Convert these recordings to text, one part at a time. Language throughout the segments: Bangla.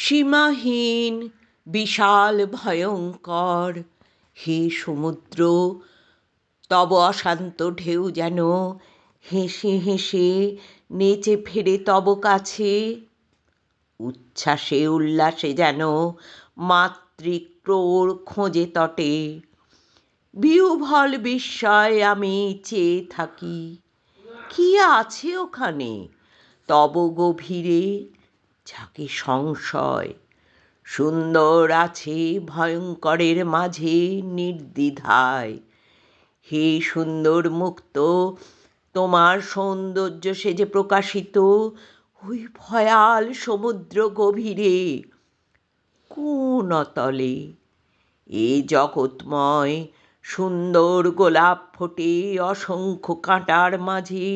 সীমাহীন বিশাল ভয়ঙ্কর, হে সমুদ্র, তব অশান্ত ঢেউ যেন হেসে হেসে নেচে ফেরে তব কাছে। উচ্ছ্বাসে উল্লাসে যেন মাতৃক্রোড় খোঁজে তটে। বিহ্বল বিস্ময়ে আমি চেয়ে থাকি, কি আছে ওখানে তব গভীরে? ঝাঁকে সংশয়, সুন্দর আছে ভয়ঙ্করের মাঝে নির্দ্বিধায়। হে সুন্দর মুক্ত, তোমার সৌন্দর্য সে যে প্রকাশিত ওই ভয়াল সমুদ্র গভীরে। কোন অতলে এ জগৎময় সুন্দর গোলাপ ফোটে অসংখ্য কাঁটার মাঝে,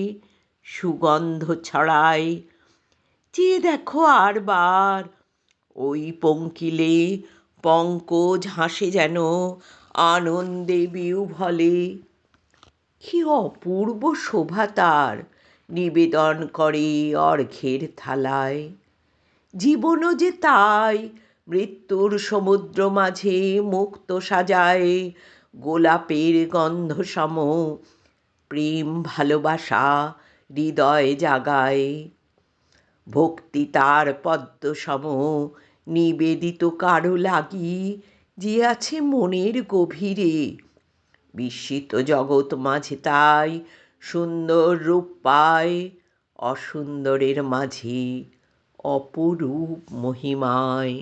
সুগন্ধ ছড়ায়। চেয়ে দেখো আরবার, ওই পঙ্কিলে পঙ্কজ হাসে যেন আনন্দে বিহ্বলে। কি অপূর্ব শোভা তার নিবেদন করে অর্ঘ্যের থালায়। জীবনও যে তাই মৃত্যুর সমুদ্র মাঝে মুক্ত সাজায় গোলাপের গন্ধ সম। প্রেম ভালোবাসা হৃদয় জাগায়, ভক্তি তার পদ্ম সম নিবেদিত কারো লাগি যে আছে মনের গভীরে। বিস্মিত জগৎ মাঝে তাই সুন্দর রূপ পায়, অসুন্দরের মাঝে অপরূপ মহিমায়।